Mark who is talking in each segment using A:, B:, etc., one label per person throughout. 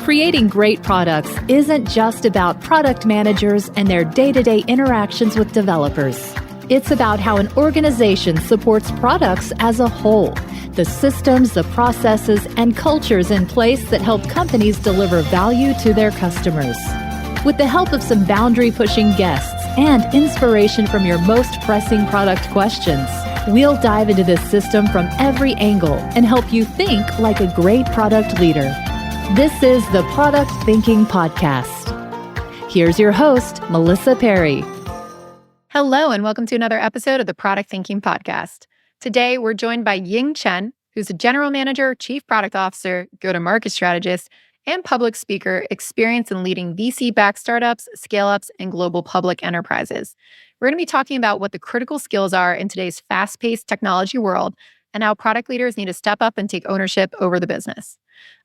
A: Creating great products isn't just about product managers and their day-to-day interactions with developers. It's about how an organization supports products as a whole, the systems, the processes, and cultures in place that help companies deliver value to their customers. With the help of some boundary-pushing guests and inspiration from your most pressing product questions, we'll dive into this system from every angle and help you think like a great product leader. This is the Product Thinking Podcast. Here's your host, Melissa Perri.
B: Hello, and welcome to another episode of the Product Thinking Podcast. Today, we're joined by Ying Chen, who's a general manager, chief product officer, go-to-market strategist, and public speaker experienced in leading VC-backed startups, scale-ups, and global public enterprises. We're going to be talking about what the critical skills are in today's fast-paced technology world and how product leaders need to step up and take ownership over the business.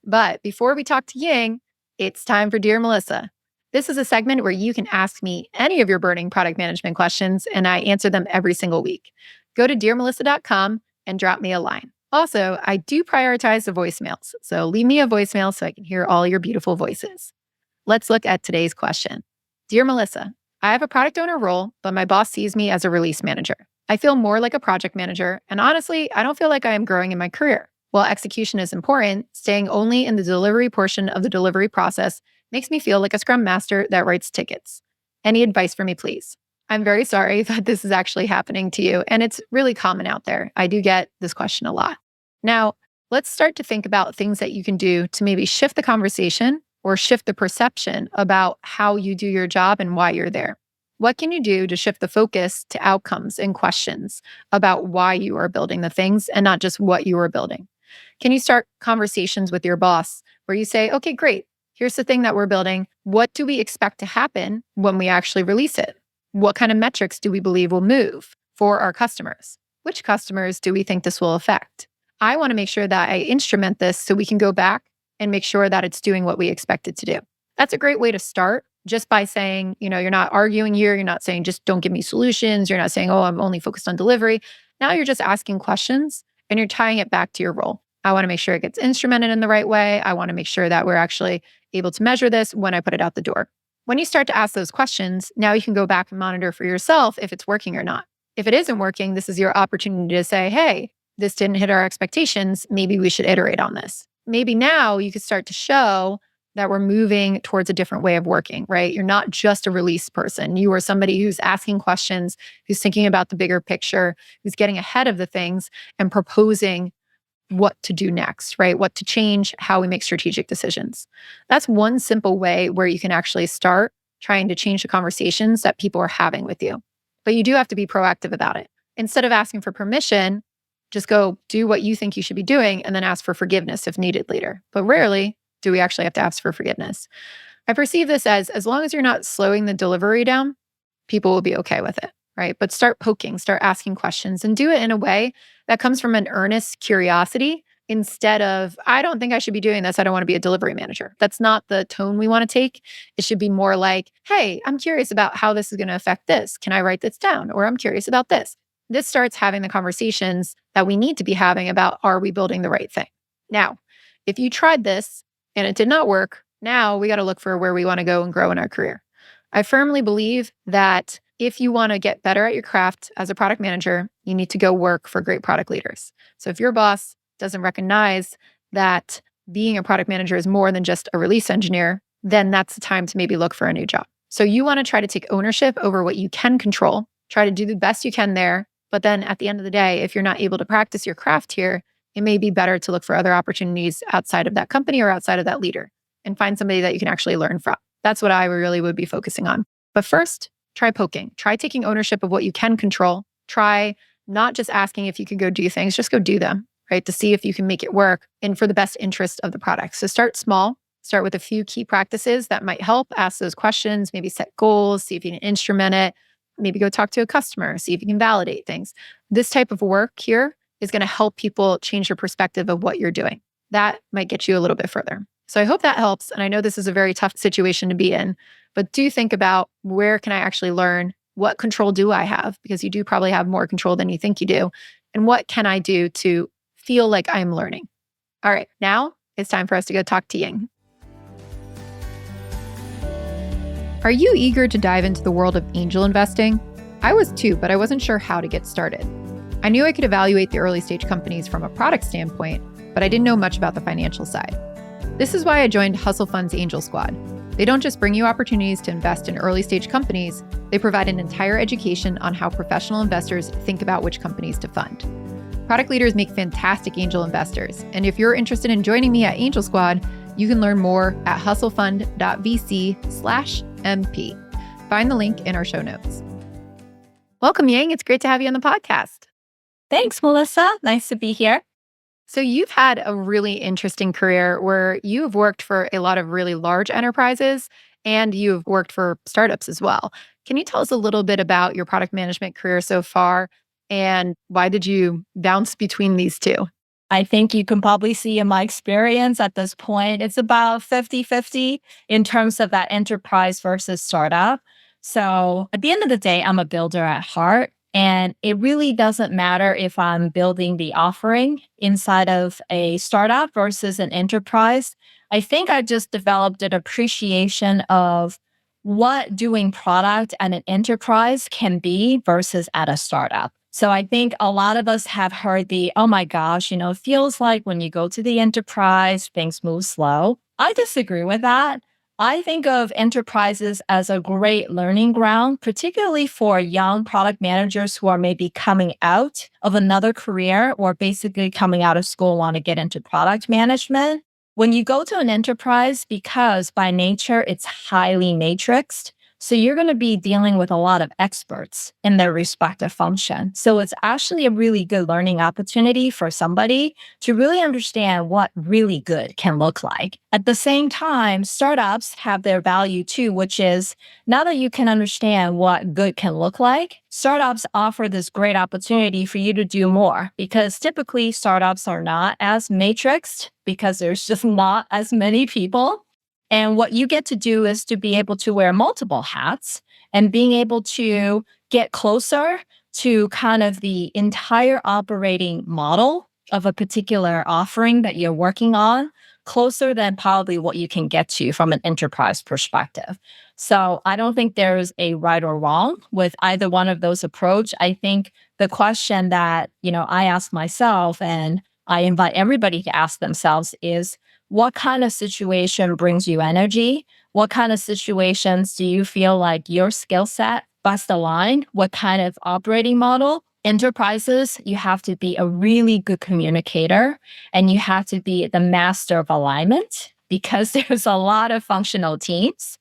B: But before we talk to Ying, it's time for Dear Melissa. This is a segment where you can ask me any of your burning product management questions, and I answer them every single week. Go to dearmelissa.com and drop me a line. Also, I do prioritize the voicemails, so leave me a voicemail so I can hear all your beautiful voices. Let's look at today's question. Dear Melissa, I have a product owner role, but my boss sees me as a release manager. I feel more like a project manager, and honestly, I don't feel like I am growing in my career. While execution is important, staying only in the delivery portion of the delivery process makes me feel like a scrum master that writes tickets. Any advice for me, please? I'm very sorry that this is actually happening to you, and it's really common out there. I do get this question a lot. Now, let's start to think about things that you can do to maybe shift the conversation or shift the perception about how you do your job and why you're there. What can you do to shift the focus to outcomes and questions about why you are building the things and not just what you are building? Can you start conversations with your boss where you say, okay, great, here's the thing that we're building. What do we expect to happen when we actually release it? What kind of metrics do we believe will move for our customers? Which customers do we think this will affect? I want to make sure that I instrument this so we can go back and make sure that it's doing what we expect it to do. That's a great way to start. Just by saying, you're not arguing here. You're not saying, just don't give me solutions. You're not saying, oh, I'm only focused on delivery. Now you're just asking questions and you're tying it back to your role. I want to make sure it gets instrumented in the right way. I want to make sure that we're actually able to measure this when I put it out the door. When you start to ask those questions, now you can go back and monitor for yourself if it's working or not. If it isn't working, this is your opportunity to say, hey, this didn't hit our expectations. Maybe we should iterate on this. Maybe now you could start to show that we're moving towards a different way of working, right? You're not just a release person. You are somebody who's asking questions, who's thinking about the bigger picture, who's getting ahead of the things and proposing what to do next, right? What to change, how we make strategic decisions. That's one simple way where you can actually start trying to change the conversations that people are having with you. But you do have to be proactive about it. Instead of asking for permission, just go do what you think you should be doing and then ask for forgiveness if needed later. But rarely do we actually have to ask for forgiveness. I perceive this as long as you're not slowing the delivery down, people will be okay with it, right? But start poking, start asking questions, and do it in a way that comes from an earnest curiosity instead of, I don't think I should be doing this. I don't want to be a delivery manager. That's not the tone we want to take. It should be more like, hey, I'm curious about how this is going to affect this. Can I write this down? Or I'm curious about this. This starts having the conversations that we need to be having about, are we building the right thing? Now, if you tried this and it did not work, now we got to look for where we want to go and grow in our career. I firmly believe that if you want to get better at your craft as a product manager, you need to go work for great product leaders. So if your boss doesn't recognize that being a product manager is more than just a release engineer, then that's the time to maybe look for a new job. So you want to try to take ownership over what you can control, try to do the best you can there. But then at the end of the day, if you're not able to practice your craft here, it may be better to look for other opportunities outside of that company or outside of that leader and find somebody that you can actually learn from. That's what I really would be focusing on. But first, try poking. Try taking ownership of what you can control. Try not just asking if you could go do things, just go do them, right? To see if you can make it work and for the best interest of the product. So start small. Start with a few key practices that might help. Ask those questions, maybe set goals, see if you can instrument it. Maybe go talk to a customer, see if you can validate things. This type of work here is going to help people change your perspective of what you're doing. That might get you a little bit further. So I hope that helps. And I know this is a very tough situation to be in, but do think about, where can I actually learn? What control do I have? Because you do probably have more control than you think you do. And what can I do to feel like I'm learning? All right, now it's time for us to go talk to Ying. Are you eager to dive into the world of angel investing? I was too, but I wasn't sure how to get started. I knew I could evaluate the early stage companies from a product standpoint, but I didn't know much about the financial side. This is why I joined Hustle Fund's Angel Squad. They don't just bring you opportunities to invest in early stage companies, they provide an entire education on how professional investors think about which companies to fund. Product leaders make fantastic angel investors, and if you're interested in joining me at Angel Squad, you can learn more at hustlefund.vc/MP. Find the link in our show notes. Welcome, Ying. It's great to have you on the podcast.
C: Thanks, Melissa. Nice to be here.
B: So you've had a really interesting career where you've worked for a lot of really large enterprises and you've worked for startups as well. Can you tell us a little bit about your product management career so far and why did you bounce between these two?
C: I think you can probably see in my experience at this point, it's about 50-50 in terms of that enterprise versus startup. So at the end of the day, I'm a builder at heart. And it really doesn't matter if I'm building the offering inside of a startup versus an enterprise. I think I just developed an appreciation of what doing product at an enterprise can be versus at a startup. So I think a lot of us have heard oh my gosh, it feels like when you go to the enterprise, things move slow. I disagree with that. I think of enterprises as a great learning ground, particularly for young product managers who are maybe coming out of another career or basically coming out of school, want to get into product management. When you go to an enterprise, because by nature, it's highly matrixed, so you're going to be dealing with a lot of experts in their respective function. So it's actually a really good learning opportunity for somebody to really understand what really good can look like. At the same time, startups have their value too, which is now that you can understand what good can look like, startups offer this great opportunity for you to do more because typically startups are not as matrixed because there's just not as many people. And what you get to do is to be able to wear multiple hats and being able to get closer to kind of the entire operating model of a particular offering that you're working on, closer than probably what you can get to from an enterprise perspective. So I don't think there's a right or wrong with either one of those approach. I think the question that, I ask myself and I invite everybody to ask themselves is, what kind of situation brings you energy? What kind of situations do you feel like your skill set best aligned? What kind of operating model? Enterprises, you have to be a really good communicator and you have to be the master of alignment because there's a lot of functional teams.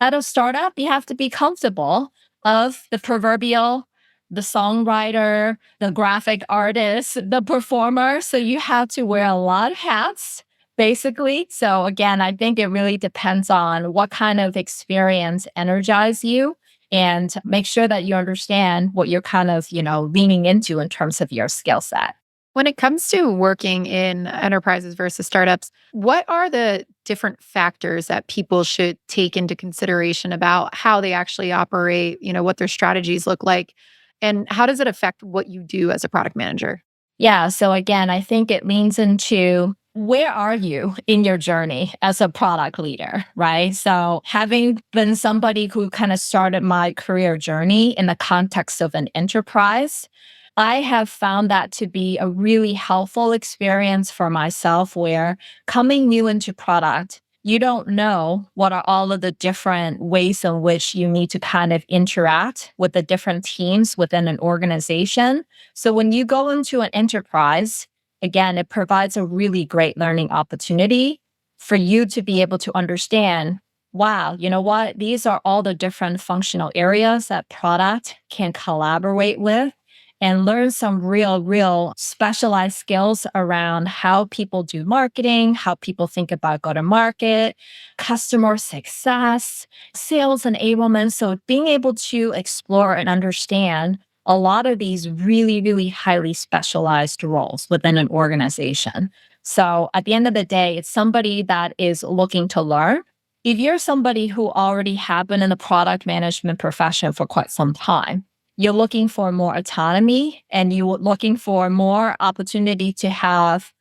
C: At a startup, you have to be comfortable of the proverbial, the songwriter, the graphic artist, the performer. So you have to wear a lot of hats basically. So again, I think it really depends on what kind of experience energizes you and make sure that you understand what you're kind of, leaning into in terms of your skill set.
B: When it comes to working in enterprises versus startups, what are the different factors that people should take into consideration about how they actually operate, what their strategies look like, and how does it affect what you do as a product manager?
C: Yeah. So again, I think it leans into where are you in your journey as a product leader, right? So having been somebody who kind of started my career journey in the context of an enterprise, I have found that to be a really helpful experience for myself where coming new into product, you don't know what are all of the different ways in which you need to kind of interact with the different teams within an organization. So when you go into an enterprise, again, it provides a really great learning opportunity for you to be able to understand, wow, you know what? These are all the different functional areas that product can collaborate with and learn some real specialized skills around how people do marketing, how people think about go-to-market, customer success, sales enablement. So being able to explore and understand a lot of these really highly specialized roles within an organization. So at the end of the day, it's somebody that is looking to learn. If you're somebody who already have been in the product management profession for quite some time, you're looking for more autonomy and you're looking for more opportunity to have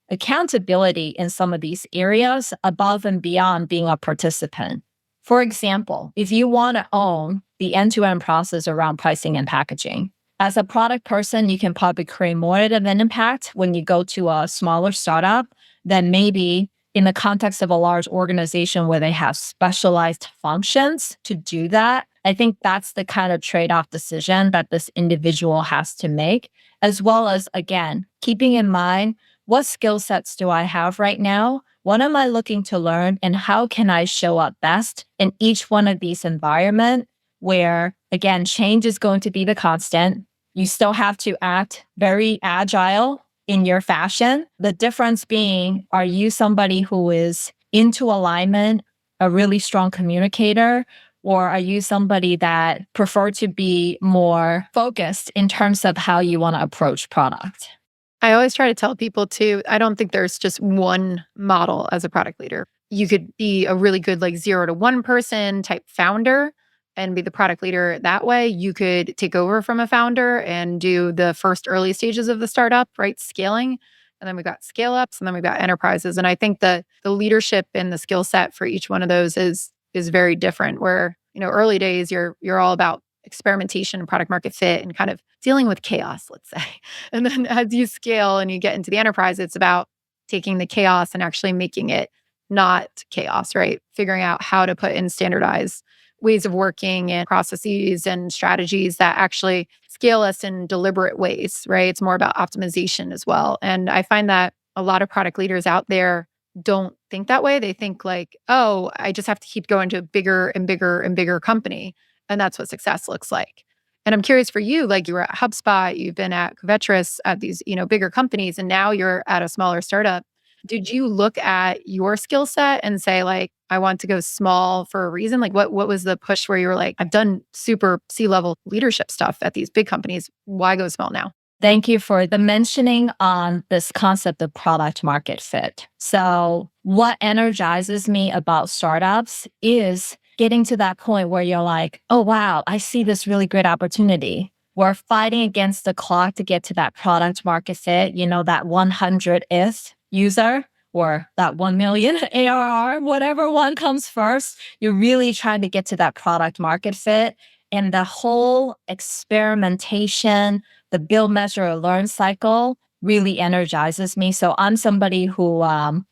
C: accountability in some of these areas above and beyond being a participant. For example, if you want to own the end-to-end process around pricing and packaging, as a product person, you can probably create more of an impact when you go to a smaller startup than maybe in the context of a large organization where they have specialized functions to do that. I think that's the kind of trade-off decision that this individual has to make, as well as, again, keeping in mind what skill sets do I have right now? What am I looking to learn? And how can I show up best in each one of these environments where, again, change is going to be the constant. You still have to act very agile in your fashion. The difference being, are you somebody who is into alignment, a really strong communicator, or are you somebody that prefer to be more focused in terms of how you want to approach product?
B: I always try to tell people too, I don't think there's just one model as a product leader. You could be a really good like 0 to 1 person type founder and be the product leader that way. You could take over from a founder and do the first early stages of the startup, right? Scaling. And then we've got scale ups and then we've got enterprises. And I think the leadership and the skill set for each one of those is very different. Where, early days, you're all about experimentation and product market fit and kind of dealing with chaos, let's say. And then as you scale and you get into the enterprise, it's about taking the chaos and actually making it not chaos, right? Figuring out how to put in standardized ways of working and processes and strategies that actually scale us in deliberate ways, right? It's more about optimization as well. And I find that a lot of product leaders out there don't think that way. They think like, oh, I just have to keep going to a bigger and bigger and bigger company. And that's what success looks like. And I'm curious for you, like you were at HubSpot, you've been at Covetrus at these, bigger companies, and now you're at a smaller startup. Did you look at your skill set and say like, I want to go small for a reason? Like what was the push where you were like, I've done super C-level leadership stuff at these big companies. Why go small now?
C: Thank you for the mentioning on this concept of product market fit. So what energizes me about startups is getting to that point where you're like, oh, wow, I see this really great opportunity. We're fighting against the clock to get to that product market fit, that 100th user or that 1 million ARR, whatever one comes first. You're really trying to get to that product market fit. And the whole experimentation, the build, measure, learn cycle really energizes me. So I'm somebody who,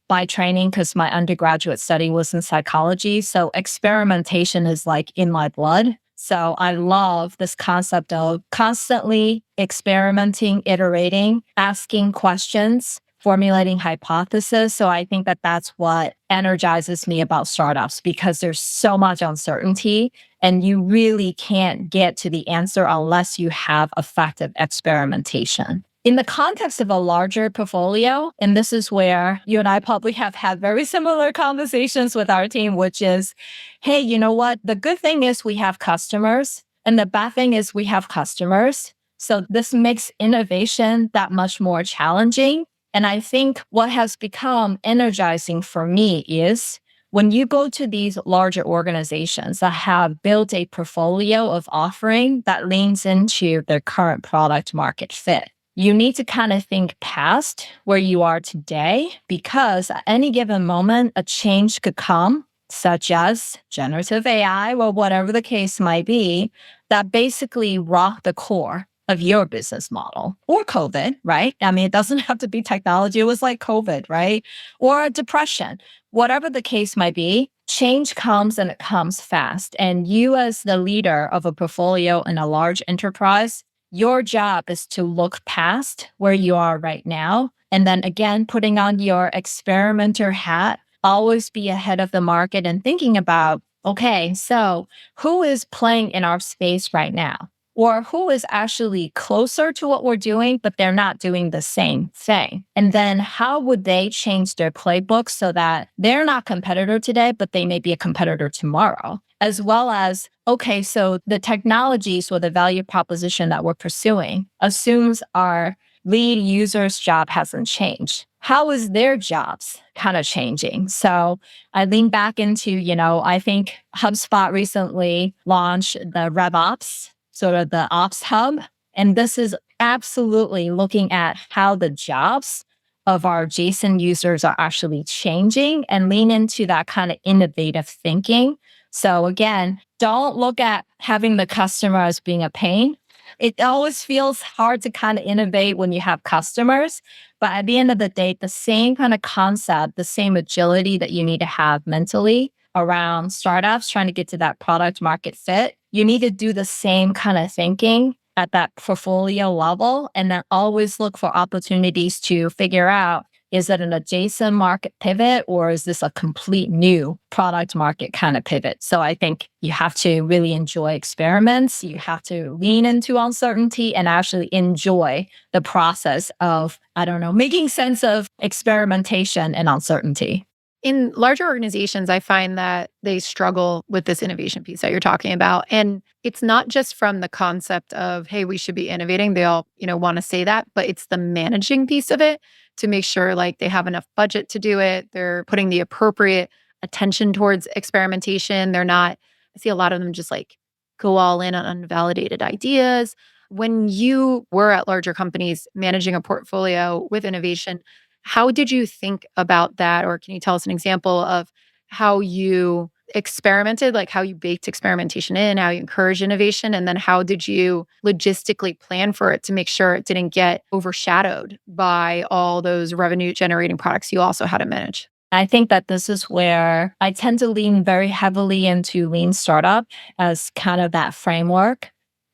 C: by training, because my undergraduate study was in psychology, so experimentation is like in my blood. So I love this concept of constantly experimenting, iterating, asking questions, formulating hypotheses. So I think that that's what energizes me about startups, because there's so much uncertainty and you really can't get to the answer unless you have effective experimentation. In the context of a larger portfolio, and this is where you and I probably have had very similar conversations with our team, which is, hey, you know what? The good thing is we have customers, and the bad thing is we have customers. So this makes innovation that much more challenging. And I think what has become energizing for me is when you go to these larger organizations that have built a portfolio of offering that leans into their current product market fit, you need to kind of think past where you are today, because at any given moment, a change could come, such as generative AI or whatever the case might be, that basically rock the core of your business model, or COVID, right? I mean, it doesn't have to be technology. It was like COVID, right? Or depression, whatever the case might be, change comes and it comes fast. And you as the leader of a portfolio in a large enterprise, your job is to look past where you are right now. And then again, putting on your experimenter hat, always be ahead of the market and thinking about, okay, so who is playing in our space right now? Or who is actually closer to what we're doing, but they're not doing the same thing? And then how would they change their playbook so that they're not competitor today, but they may be a competitor tomorrow? As well as, okay, so the technologies or the value proposition that we're pursuing assumes our lead user's job hasn't changed. How is their jobs kind of changing? So I lean back into, I think HubSpot recently launched the RevOps, sort of the ops hub. And this is absolutely looking at how the jobs of our adjacent users are actually changing and lean into that kind of innovative thinking. So again, don't look at having the customer as being a pain. It always feels hard to kind of innovate when you have customers. But at the end of the day, the same kind of concept, the same agility that you need to have mentally around startups trying to get to that product market fit, you need to do the same kind of thinking at that portfolio level, and then always look for opportunities to figure out, is it an adjacent market pivot or is this a complete new product market kind of pivot? So I think you have to really enjoy experiments. You have to lean into uncertainty and actually enjoy the process of, making sense of experimentation and uncertainty.
B: In larger organizations, I find that they struggle with this innovation piece that you're talking about. And it's not just from the concept of, hey, we should be innovating. They all, want to say that, but it's the managing piece of it to make sure like they have enough budget to do it. They're putting the appropriate attention towards experimentation. I see a lot of them just like go all in on unvalidated ideas. When you were at larger companies managing a portfolio with innovation, how did you think about that? Or can you tell us an example of how you experimented, like how you baked experimentation in, how you encouraged innovation, and then how did you logistically plan for it to make sure it didn't get overshadowed by all those revenue generating products you also had to manage?
C: I think that this is where I tend to lean very heavily into lean startup as kind of that framework,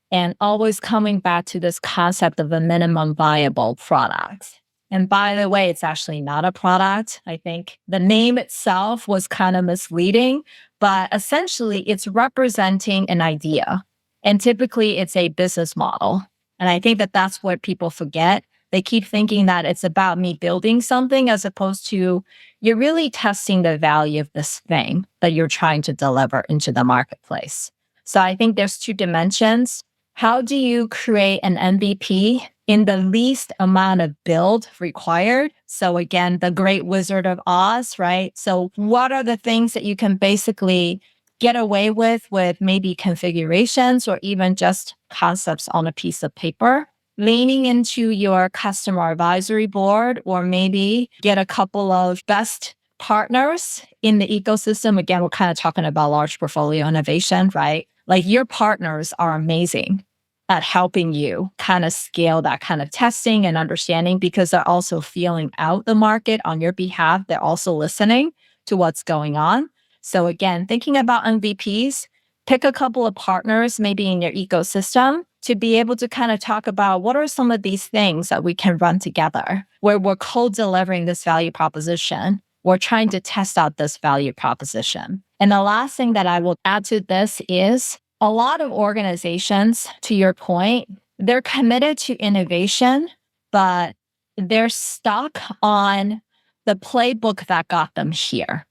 C: and always coming back to this concept of a minimum viable product. And by the way, it's actually not a product. I think the name itself was kind of misleading, but essentially it's representing an idea. And typically it's a business model. And I think that that's what people forget. They keep thinking that it's about me building something as opposed to you're really testing the value of this thing that you're trying to deliver into the marketplace. So I think there's two dimensions. How do you create an MVP in the least amount of build required? So again, the great Wizard of Oz, right? So what are the things that you can basically get away with maybe configurations or even just concepts on a piece of paper? Leaning into your customer advisory board, or maybe get a couple of best partners in the ecosystem. Again, we're kind of talking about large portfolio innovation, right? Like your partners are amazing at helping you kind of scale that kind of testing and understanding, because they're also feeling out the market on your behalf. They're also listening to what's going on. So again, thinking about MVPs, pick a couple of partners maybe in your ecosystem to be able to kind of talk about what are some of these things that we can run together where we're co-delivering this value proposition. We're trying to test out this value proposition. And the last thing that I will add to this is a lot of organizations, to your point, they're committed to innovation, but they're stuck on the playbook that got them here.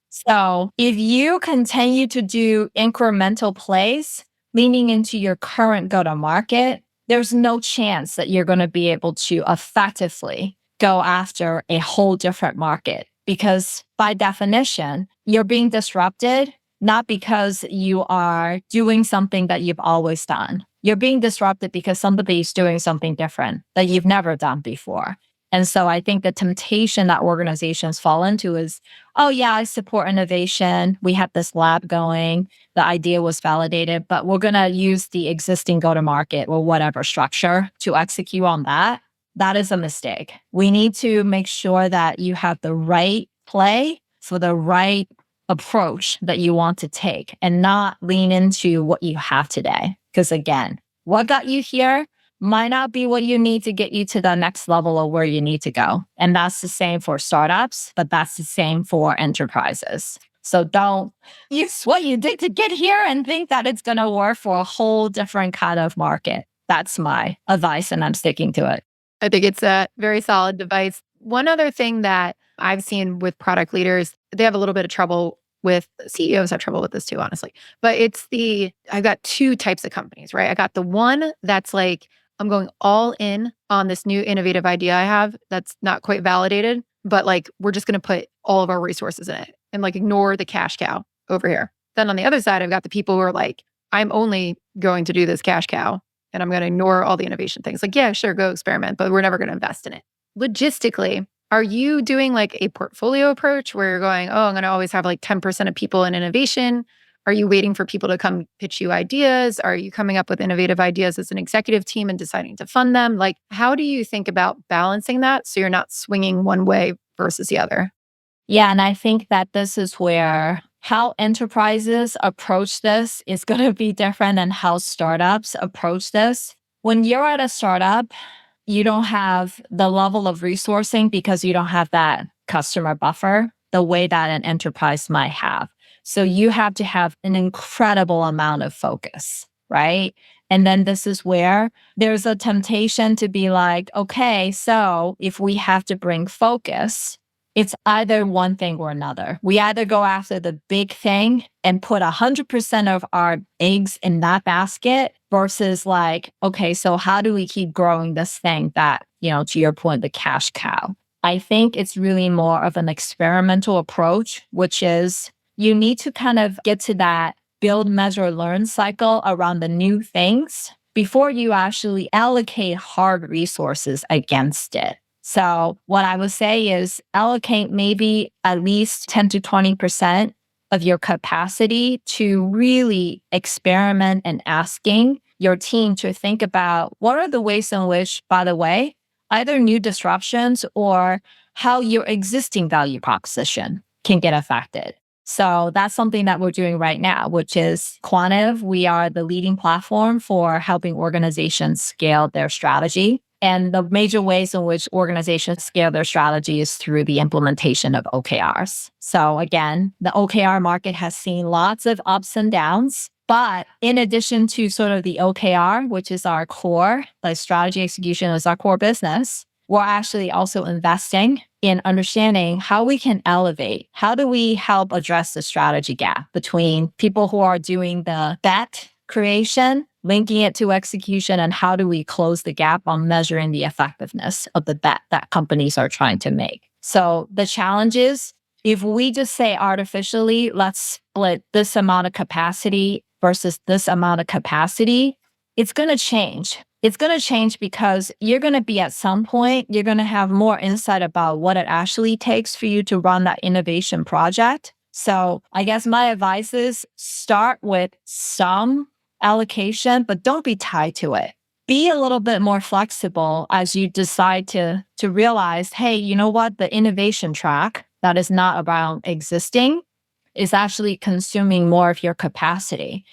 C: So if you continue to do incremental plays, leaning into your current go-to-market, there's no chance that you're going to be able to effectively go after a whole different market, because by definition, you're being disrupted, not because you are doing something that you've always done. You're being disrupted because somebody's doing something different that you've never done before. And so I think the temptation that organizations fall into is, oh yeah, I support innovation. We have this lab going. The idea was validated, but we're going to use the existing go-to-market or whatever structure to execute on that. That is a mistake. We need to make sure that you have the right play for the right approach that you want to take and not lean into what you have today. Because again, what got you here might not be what you need to get you to the next level of where you need to go. And that's the same for startups, but that's the same for enterprises. So don't use what you did to get here and think that it's going to work for a whole different kind of market. That's my advice, and I'm sticking to it.
B: I think it's a very solid advice. One other thing that I've seen with product leaders, they have a little bit of trouble with, CEOs have trouble with this too, honestly. But I've got two types of companies, right? I got the one that's like, I'm going all in on this new innovative idea I have that's not quite validated, but like, we're just going to put all of our resources in it and like ignore the cash cow over here. Then on the other side, I've got the people who are like, I'm only going to do this cash cow and I'm going to ignore all the innovation things. Like, yeah, sure, go experiment, but we're never going to invest in it. Logistically, Are you doing like a portfolio approach where you're going, oh, I'm going to always have like 10% of people in innovation? Are you waiting for people to come pitch you ideas? Are you coming up with innovative ideas as an executive team and deciding to fund them? Like, how do you think about balancing that so you're not swinging one way versus the other?
C: Yeah, and I think that this is where how enterprises approach this is going to be different than how startups approach this. When you're at a startup, you don't have the level of resourcing because you don't have that customer buffer the way that an enterprise might have. So you have to have an incredible amount of focus, right? And then this is where there's a temptation to be like, okay, so if we have to bring focus, it's either one thing or another. We either go after the big thing and put 100% of our eggs in that basket versus like, okay, so how do we keep growing this thing that, to your point, the cash cow? I think it's really more of an experimental approach, which is you need to kind of get to that build, measure, learn cycle around the new things before you actually allocate hard resources against it. So what I would say is allocate maybe at least 10 to 20% of your capacity to really experiment and asking your team to think about what are the ways in which, by the way, either new disruptions or how your existing value proposition can get affected. So that's something that we're doing right now, which is Quantive. We are the leading platform for helping organizations scale their strategy. And the major ways in which organizations scale their strategy is through the implementation of OKRs. So again, the OKR market has seen lots of ups and downs. But in addition to sort of the OKR, which is our core, like strategy execution is our core business, we're actually also investing in understanding how we can elevate. How do we help address the strategy gap between people who are doing the bet creation, linking it to execution, and how do we close the gap on measuring the effectiveness of the bet that companies are trying to make? So the challenge is, if we just say artificially, let's split this amount of capacity versus this amount of capacity, it's going to change. It's going to change because you're going to be at some point, you're going to have more insight about what it actually takes for you to run that innovation project. So I guess my advice is start with some allocation, but don't be tied to it. Be a little bit more flexible as you decide to realize, hey, you know what? The innovation track that is not about existing is actually consuming more of your capacity.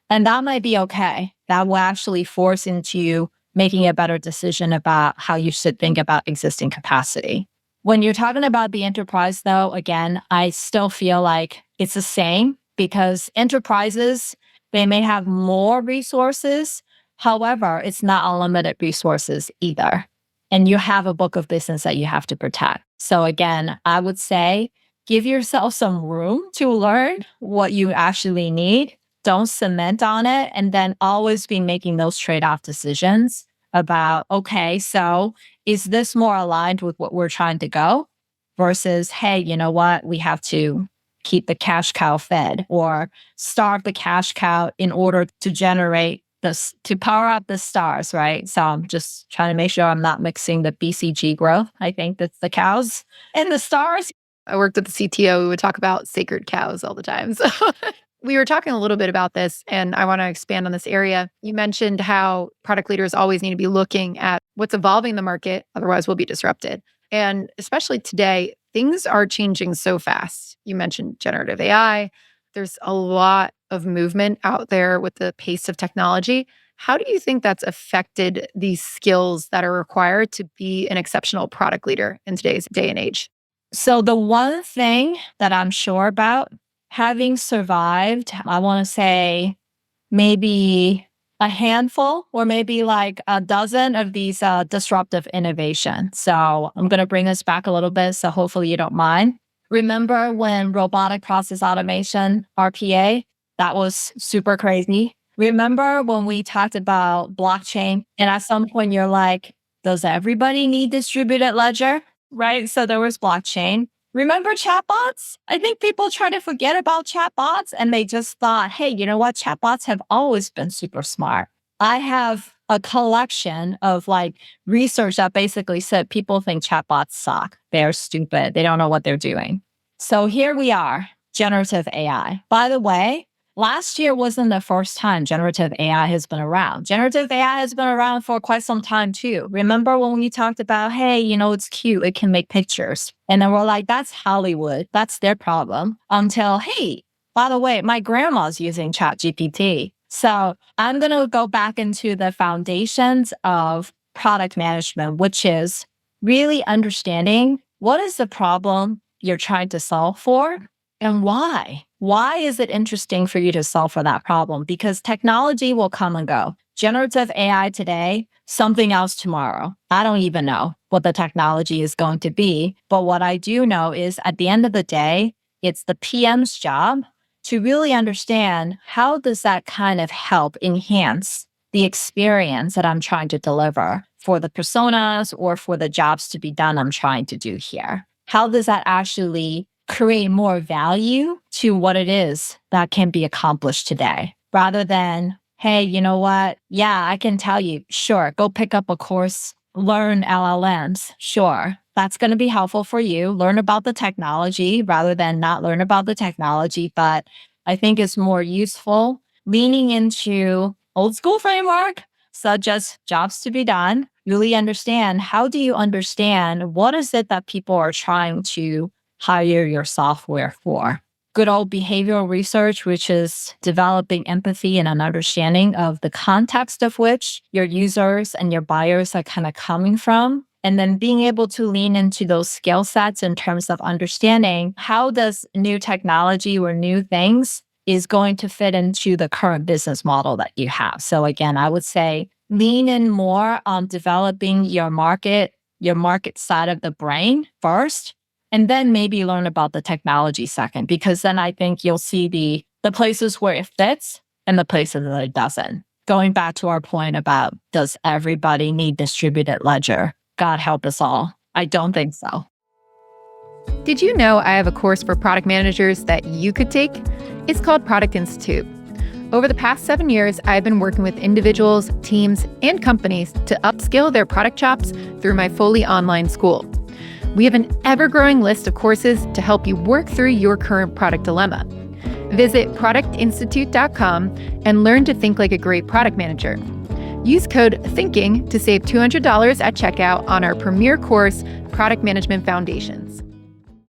C: And that might be okay. That will actually force into you making a better decision about how you should think about existing capacity. When you're talking about the enterprise, though, again, I still feel like it's the same because enterprises, they may have more resources. However, it's not unlimited resources either. And you have a book of business that you have to protect. So again, I would say give yourself some room to learn what you actually need. Don't cement on it, and then always be making those trade-off decisions about, okay, so is this more aligned with what we're trying to go versus, hey, you know what, we have to keep the cash cow fed or starve the cash cow in order to generate this, to power up the stars, right? So I'm just trying to make sure I'm not mixing the BCG growth. I think that's the cows and the stars.
B: I worked with the CTO. We would talk about sacred cows all the time. So we were talking a little bit about this, and I want to expand on this area. You mentioned how product leaders always need to be looking at what's evolving in the market, otherwise we'll be disrupted. And especially today, things are changing so fast. You mentioned generative AI. There's a lot of movement out there with the pace of technology. How do you think that's affected the skills that are required to be an exceptional product leader in today's day and age?
C: So the one thing that I'm sure about, having survived, I want to say maybe a handful or maybe like a dozen of these disruptive innovations. So I'm going to bring this back a little bit. So hopefully you don't mind. Remember when robotic process automation, RPA, that was super crazy. Remember when we talked about blockchain and at some point you're like, does everybody need distributed ledger? Right? So there was blockchain. Remember chatbots? I think people try to forget about chatbots and they just thought, hey, you know what? Chatbots have always been super smart. I have a collection of like research that basically said people think chatbots suck. They're stupid. They don't know what they're doing. So here we are, generative AI. By the way, last year wasn't the first time generative AI has been around. Generative AI has been around for quite some time too. Remember when we talked about, hey, it's cute, it can make pictures. And then we're like, that's Hollywood. That's their problem. Until, hey, by the way, my grandma's using ChatGPT. So I'm going to go back into the foundations of product management, which is really understanding what is the problem you're trying to solve for and why. Why is it interesting for you to solve for that problem? Because technology will come and go. Generative AI today, something else tomorrow. I don't even know what the technology is going to be. But what I do know is at the end of the day, it's the PM's job to really understand how does that kind of help enhance the experience that I'm trying to deliver for the personas or for the jobs to be done I'm trying to do here. How does that actually create more value to what it is that can be accomplished today? Rather than, hey, you know what? Yeah, I can tell you, sure, go pick up a course, learn LLMs. Sure, that's going to be helpful for you. Learn about the technology rather than not learn about the technology. But I think it's more useful leaning into old school framework, such as jobs to be done, really understand how do you understand what is it that people are trying to hire your software for. Good old behavioral research, which is developing empathy and an understanding of the context of which your users and your buyers are kind of coming from. And then being able to lean into those skill sets in terms of understanding how does new technology or new things is going to fit into the current business model that you have. So again, I would say lean in more on developing your market side of the brain first, and then maybe learn about the technology second, because then I think you'll see the places where it fits and the places that it doesn't. Going back to our point about does everybody need distributed ledger? God help us all. I don't think so.
B: Did you know I have a course for product managers that you could take? It's called Product Institute. Over the past 7 years, I've been working with individuals, teams, and companies to upskill their product chops through my fully online school. We have an ever-growing list of courses to help you work through your current product dilemma. Visit productinstitute.com and learn to think like a great product manager. Use code THINKING to save $200 at checkout on our premier course, Product Management Foundations.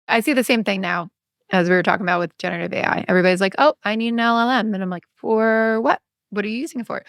B: I see the same thing now as we were talking about with generative AI. Everybody's like, oh, I need an LLM. And I'm like, for what? What are you using it for?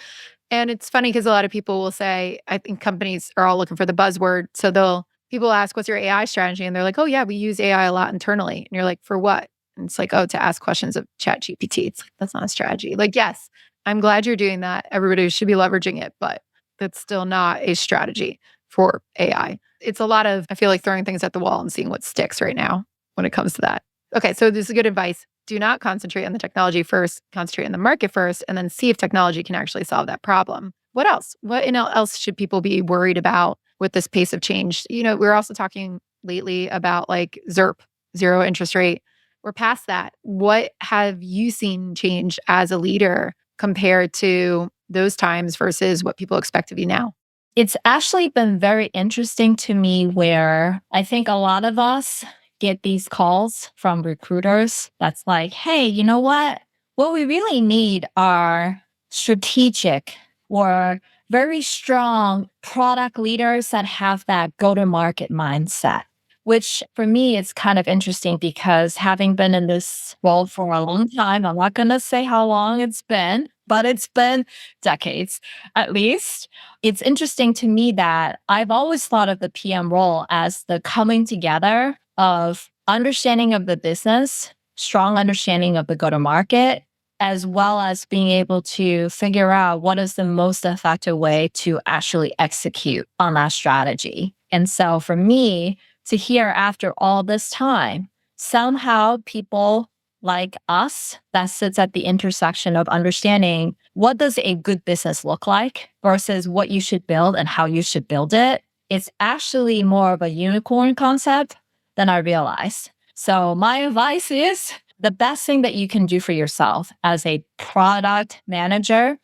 B: And it's funny because a lot of people will say, I think companies are all looking for the buzzword. So people ask, what's your AI strategy? And they're like, oh yeah, we use AI a lot internally. And you're like, for what? And it's like, oh, to ask questions of ChatGPT. It's like, that's not a strategy. Like, yes, I'm glad you're doing that. Everybody should be leveraging it, but that's still not a strategy for AI. It's a lot of, I feel like throwing things at the wall and seeing what sticks right now when it comes to that. Okay, so this is good advice. Do not concentrate on the technology first, concentrate on the market first, and then see if technology can actually solve that problem. What else? What else should people be worried about with this pace of change? We're also talking lately about like ZIRP, zero interest rate. We're past that. What have you seen change as a leader compared to those times versus what people expect of you now?
C: It's actually been very interesting to me where I think a lot of us get these calls from recruiters that's like, hey, you know what? What we really need are strategic or very strong product leaders that have that go-to-market mindset, which for me, it's kind of interesting because having been in this role for a long time, I'm not going to say how long it's been, but it's been decades at least. It's interesting to me that I've always thought of the PM role as the coming together of understanding of the business, strong understanding of the go-to-market, as well as being able to figure out what is the most effective way to actually execute on that strategy. And so for me to hear after all this time, somehow people like us that sits at the intersection of understanding what does a good business look like versus what you should build and how you should build it. It's actually more of a unicorn concept than I realized. So my advice is the best thing that you can do for yourself as a product manager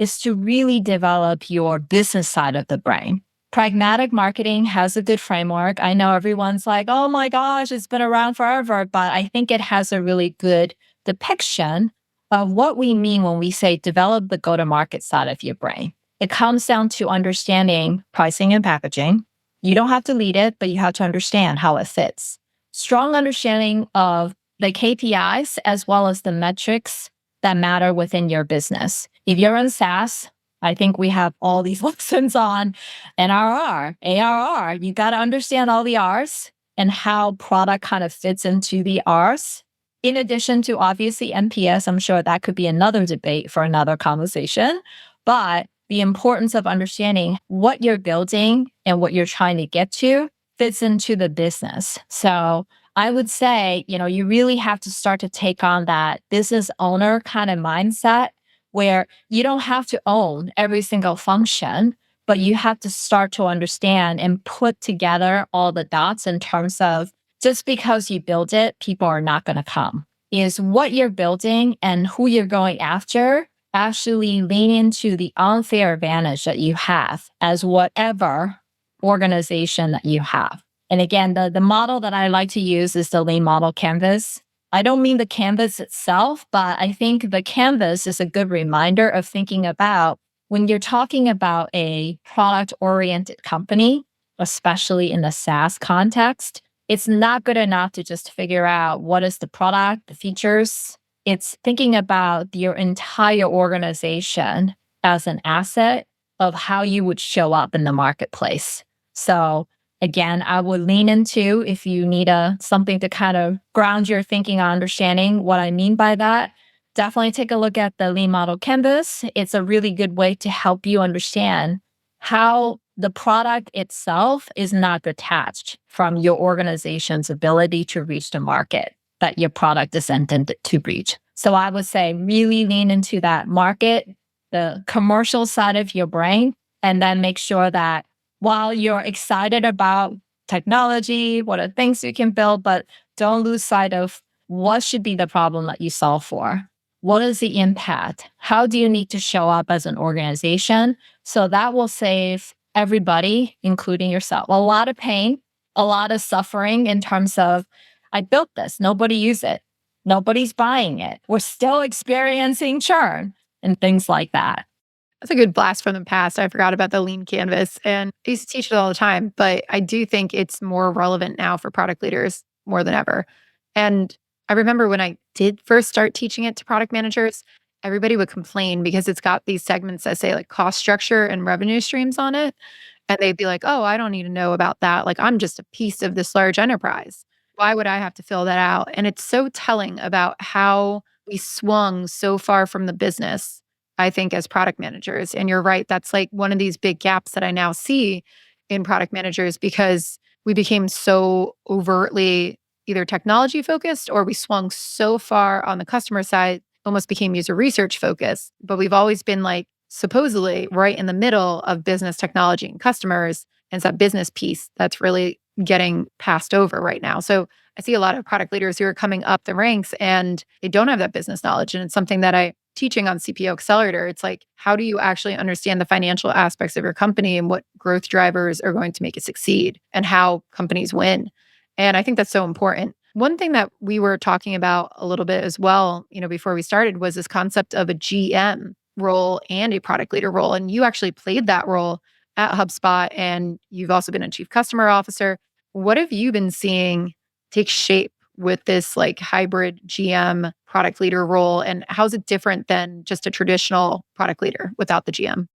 C: is to really develop your business side of the brain. Pragmatic marketing has a good framework. I know everyone's like, oh my gosh, it's been around forever, but I think it has a really good depiction of what we mean when we say develop the go-to-market side of your brain. It comes down to understanding pricing and packaging. You don't have to lead it, but you have to understand how it fits. Strong understanding of the KPIs as well as the metrics that matter within your business. If you're in SaaS, I think we have all these lessons on NRR, ARR. You got to understand all the R's and how product kind of fits into the R's. In addition to obviously NPS, I'm sure that could be another debate for another conversation, but the importance of understanding what you're building and what you're trying to get to fits into the business. So I would say, you really have to start to take on that business owner kind of mindset where you don't have to own every single function, but you have to start to understand and put together all the dots in terms of just because you build it, people are not going to come. Is what you're building and who you're going after actually lean into the unfair advantage that you have as whatever organization that you have. And again, the model that I like to use is the lean model canvas. I don't mean the canvas itself, but I think the canvas is a good reminder of thinking about when you're talking about a product-oriented company, especially in the SaaS context, it's not good enough to just figure out what is the product, the features. It's thinking about your entire organization as an asset of how you would show up in the marketplace. So again, I would lean into, if you need something to kind of ground your thinking on understanding what I mean by that, definitely take a look at the Lean Model Canvas. It's a really good way to help you understand how the product itself is not detached from your organization's ability to reach the market that your product is intended to reach. So I would say really lean into that market, the commercial side of your brain, and then make sure that while you're excited about technology, what are things you can build, but don't lose sight of what should be the problem that you solve for. What is the impact? How do you need to show up as an organization? So that will save everybody, including yourself, a lot of pain, a lot of suffering in terms of, I built this, nobody used it, nobody's buying it, we're still experiencing churn and things like that.
B: That's a good blast from the past. I forgot about the lean canvas and I used to teach it all the time, but I do think it's more relevant now for product leaders more than ever. And I remember when I did first start teaching it to product managers, everybody would complain because it's got these segments that say like cost structure and revenue streams on it. And they'd be like, oh, I don't need to know about that. Like, I'm just a piece of this large enterprise. Why would I have to fill that out? And it's so telling about how we swung so far from the business, I think, as product managers. And you're right, that's like one of these big gaps that I now see in product managers because we became so overtly either technology focused or we swung so far on the customer side, almost became user research focused. But we've always been like supposedly right in the middle of business, technology, and customers. And it's that business piece that's really getting passed over right now. So I see a lot of product leaders who are coming up the ranks and they don't have that business knowledge. And it's something that I teaching on CPO Accelerator. It's like, how do you actually understand the financial aspects of your company and what growth drivers are going to make it succeed and how companies win? And I think that's so important. One thing that we were talking about a little bit as well, before we started was this concept of a GM role and a product leader role. And you actually played that role at HubSpot and you've also been a chief customer officer. What have you been seeing take shape with this like hybrid GM product leader role? And how's it different than just a traditional product leader without the GM?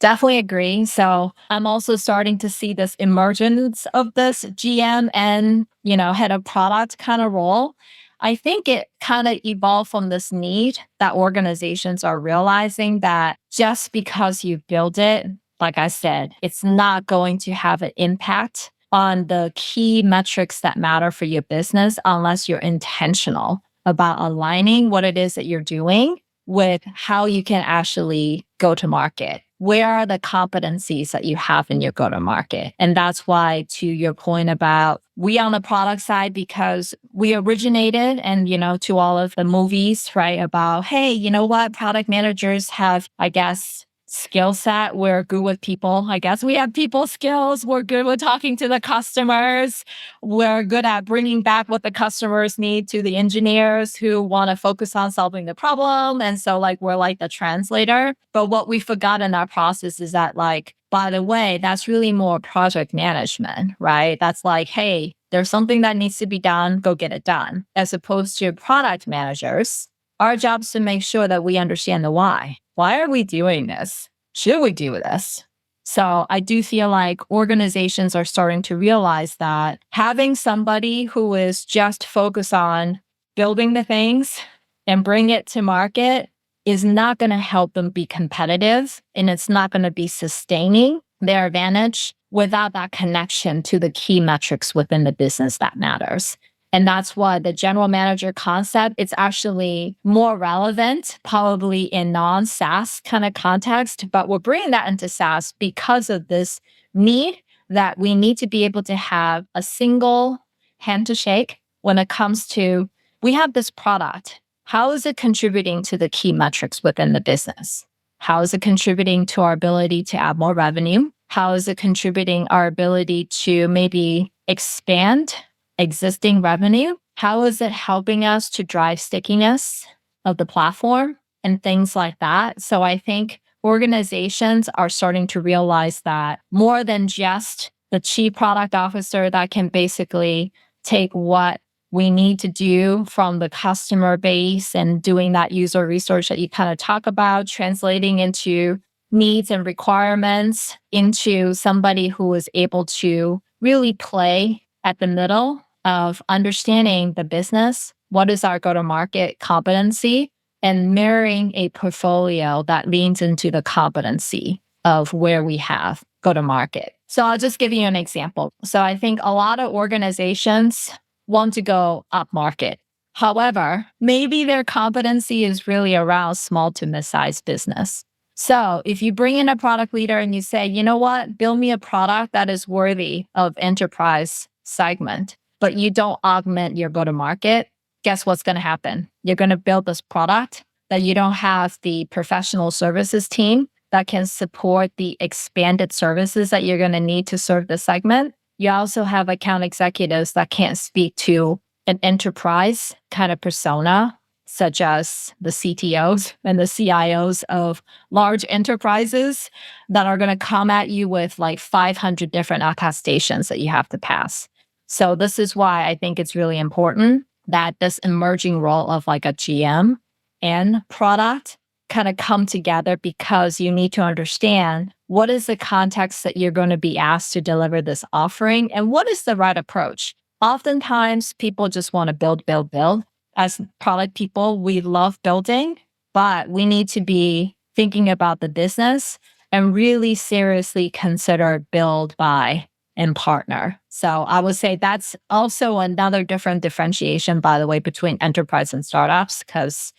C: Definitely agree. So I'm also starting to see this emergence of this GM and, head of product kind of role. I think it kind of evolved from this need that organizations are realizing that just because you build it, like I said, it's not going to have an impact on the key metrics that matter for your business unless you're intentional about aligning what it is that you're doing with how you can actually go to market. where are the competencies that you have in your go-to-market? And that's why, to your point about we on the product side, because we originated and, to all of the movies, right, about, hey, you know what? Product managers have, I guess, skill set. We're good with people. I guess we have people skills. We're good with talking to the customers. We're good at bringing back what the customers need to the engineers who want to focus on solving the problem. And so we're like the translator. But what we forgot in that process is that by the way, that's really more project management, right? That's hey, there's something that needs to be done, go get it done. As opposed to product managers, our job is to make sure that we understand the why. Why are we doing this? Should we do this? So I do feel like organizations are starting to realize that having somebody who is just focused on building the things and bring it to market is not going to help them be competitive, and it's not going to be sustaining their advantage without that connection to the key metrics within the business that matters. And that's why the general manager concept, it's actually more relevant, probably in non-SaaS kind of context, but we're bringing that into SaaS because of this need that we need to be able to have a single hand to shake when it comes to, we have this product. How is it contributing to the key metrics within the business? How is it contributing to our ability to add more revenue? How is it contributing our ability to maybe expand existing revenue? How is it helping us to drive stickiness of the platform and things like that? So I think organizations are starting to realize that more than just the chief product officer that can basically take what we need to do from the customer base and doing that user research that you kind of talk about, translating into needs and requirements into somebody who is able to really play at the middle of understanding the business, what is our go-to-market competency, and marrying a portfolio that leans into the competency of where we have go-to-market. So I'll just give you an example. So I think a lot of organizations want to go up market. However, maybe their competency is really around small to mid-sized business. So if you bring in a product leader and you say, you know what, build me a product that is worthy of enterprise segment, but you don't augment your go-to-market, guess what's going to happen? You're going to build this product that you don't have the professional services team that can support the expanded services that you're going to need to serve the segment. You also have account executives that can't speak to an enterprise kind of persona, such as the CTOs and the CIOs of large enterprises that are going to come at you with 500 different attestations that you have to pass. So this is why I think it's really important that this emerging role of a GM and product kind of come together, because you need to understand what is the context that you're going to be asked to deliver this offering and what is the right approach. Oftentimes, people just want to build. As product people, we love building, but we need to be thinking about the business and really seriously consider build, buy, and partner. So I would say that's also another different differentiation, by the way, between enterprise and startups, because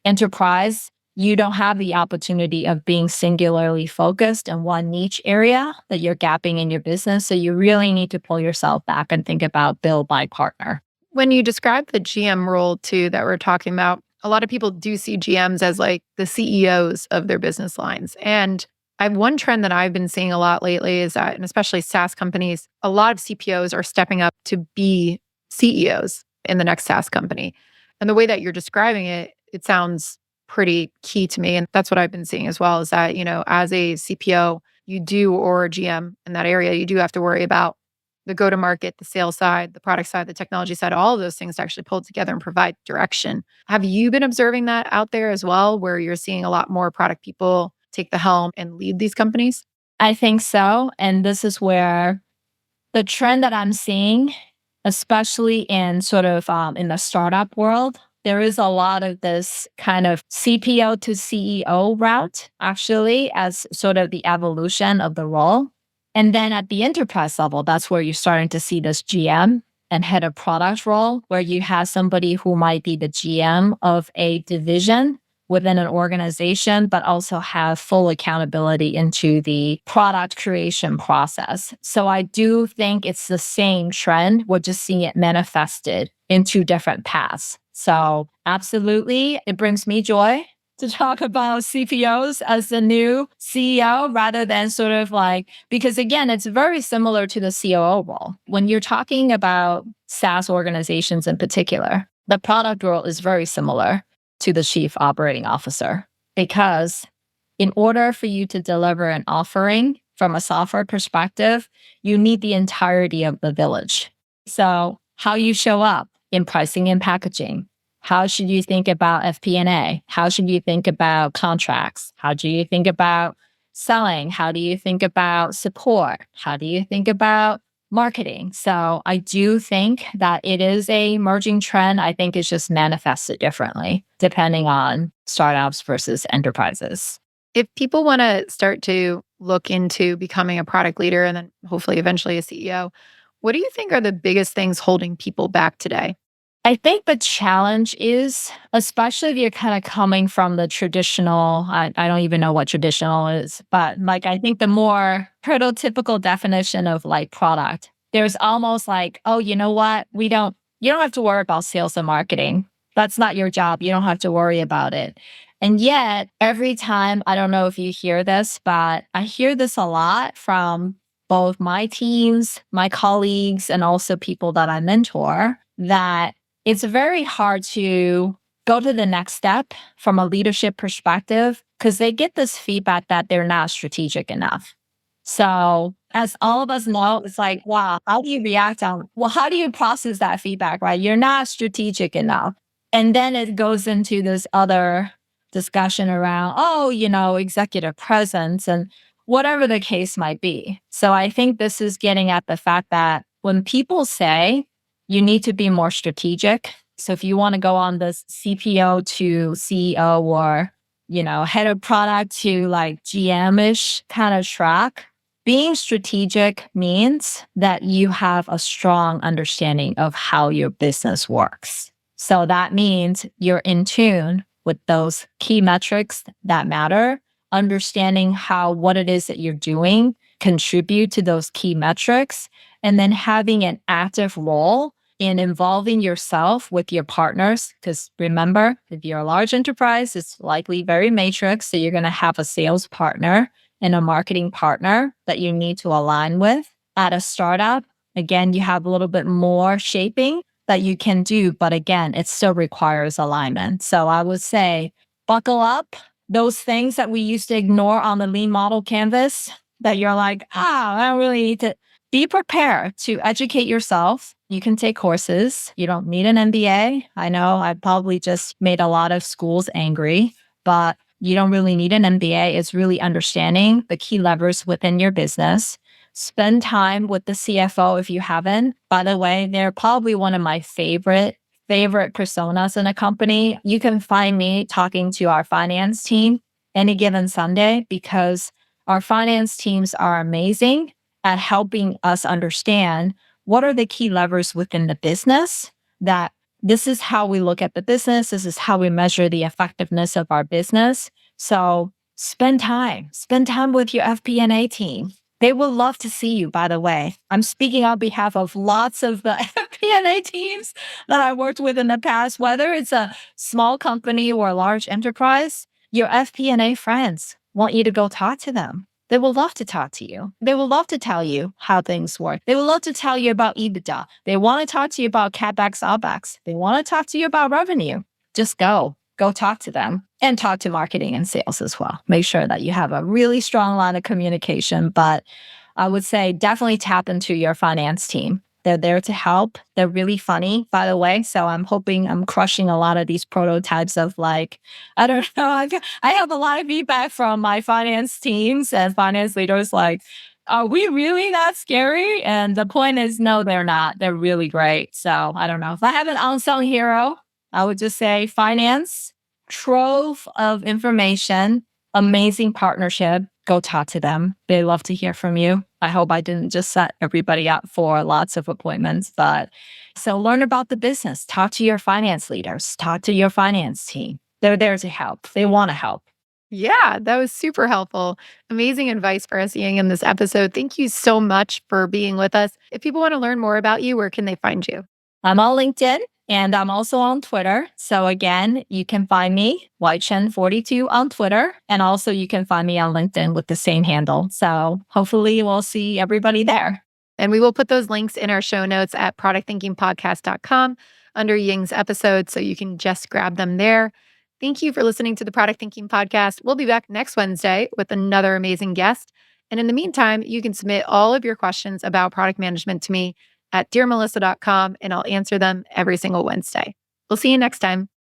C: enterprise, you don't have the opportunity of being singularly focused in one niche area that you're gapping in your business. So you really need to pull yourself back and think about build, buy, partner.
B: When you describe the GM role too that we're talking about, a lot of people do see GMs as the CEOs of their business lines. And one trend that I've been seeing a lot lately is that, and especially SaaS companies, a lot of CPOs are stepping up to be CEOs in the next SaaS company. And the way that you're describing it, it sounds pretty key to me. And that's what I've been seeing as well, is that, as a CPO, or a GM in that area, you do have to worry about the go-to-market, the sales side, the product side, the technology side, all of those things to actually pull together and provide direction. Have you been observing that out there as well, where you're seeing a lot more product people take the helm and lead these companies?
C: I think so. And this is where the trend that I'm seeing, especially in sort of in the startup world, there is a lot of this kind of CPO to CEO route, actually, as sort of the evolution of the role. And then at the enterprise level, that's where you're starting to see this GM and head of product role, where you have somebody who might be the GM of a division within an organization, but also have full accountability into the product creation process. So I do think it's the same trend. We're just seeing it manifested in two different paths. So absolutely, it brings me joy to talk about CPOs as the new CEO rather than sort of like, because again, it's very similar to the COO role. When you're talking about SaaS organizations in particular, the product role is very similar to the chief operating officer, because in order for you to deliver an offering from a software perspective, you need the entirety of the village. So how you show up in pricing and packaging, how should you think about FP&A? How should you think about contracts? How do you think about selling? How do you think about support? How do you think about marketing? So I do think that it is a emerging trend. I think it's just manifested differently depending on startups versus enterprises.
B: If people want to start to look into becoming a product leader and then hopefully eventually a CEO, what do you think are the biggest things holding people back today?
C: I think the challenge is, especially if you're kind of coming from the traditional, I don't even know what traditional is, but like I think the more prototypical definition of like product, there's almost like, oh, you know what? You don't have to worry about sales and marketing. That's not your job. You don't have to worry about it. And yet every time, I don't know if you hear this, but I hear this a lot from both my teams, my colleagues, and also people that I mentor, that it's very hard to go to the next step from a leadership perspective because they get this feedback that they're not strategic enough. So as all of us know, it's like, wow, how do you react on, well, how do you process that feedback, right? You're not strategic enough. And then it goes into this other discussion around, executive presence and whatever the case might be. So I think this is getting at the fact that when people say, you need to be more strategic. So if you want to go on this CPO to CEO or, head of product to like GM-ish kind of track, being strategic means that you have a strong understanding of how your business works. So that means you're in tune with those key metrics that matter, understanding how what it is that you're doing contribute to those key metrics, and then having an active role in involving yourself with your partners. Because remember, if you're a large enterprise, it's likely very matrix. So you're going to have a sales partner and a marketing partner that you need to align with. At a startup, again, you have a little bit more shaping that you can do. But again, it still requires alignment. So I would say, buckle up. Those things that we used to ignore on the lean model canvas that you're like, I don't really need to. Be prepared to educate yourself. You can take courses. You don't need an MBA. I know I probably just made a lot of schools angry, but you don't really need an MBA. It's really understanding the key levers within your business. Spend time with the CFO if you haven't. By the way, they're probably one of my favorite personas in a company. You can find me talking to our finance team any given Sunday because our finance teams are amazing at helping us understand what are the key levers within the business, that this is how we look at the business. This is how we measure the effectiveness of our business. So spend time with your FP&A team. They will love to see you, by the way. I'm speaking on behalf of lots of the FP&A teams that I worked with in the past, whether it's a small company or a large enterprise, your FP&A friends want you to go talk to them. They will love to talk to you. They will love to tell you how things work. They will love to tell you about EBITDA. They want to talk to you about CapEx, OpEx. They want to talk to you about revenue. Just go talk to them and talk to marketing and sales as well. Make sure that you have a really strong line of communication. But I would say definitely tap into your finance team. They're there to help. They're really funny, by the way. So I'm hoping I'm crushing a lot of these prototypes of like, I don't know. I have a lot of feedback from my finance teams and finance leaders like, are we really that scary? And the point is, no, they're not. They're really great. So I don't know. If I have an unsung hero, I would just say finance, trove of information, amazing partnership. Go talk to them. They love to hear from you. I hope I didn't just set everybody up for lots of appointments, but so learn about the business. Talk to your finance leaders. Talk to your finance team. They're there to help. They want to help.
B: Yeah, that was super helpful. Amazing advice for us, Ying, in this episode. Thank you so much for being with us. If people want to learn more about you, where can they find you?
C: I'm on LinkedIn and I'm also on Twitter. So again, you can find me, YChen42 on Twitter. And also you can find me on LinkedIn with the same handle. So hopefully we'll see everybody there.
B: And we will put those links in our show notes at productthinkingpodcast.com under Ying's episode. So you can just grab them there. Thank you for listening to the Product Thinking Podcast. We'll be back next Wednesday with another amazing guest. And in the meantime, you can submit all of your questions about product management to me at dearmelissa.com, and I'll answer them every single Wednesday. We'll see you next time.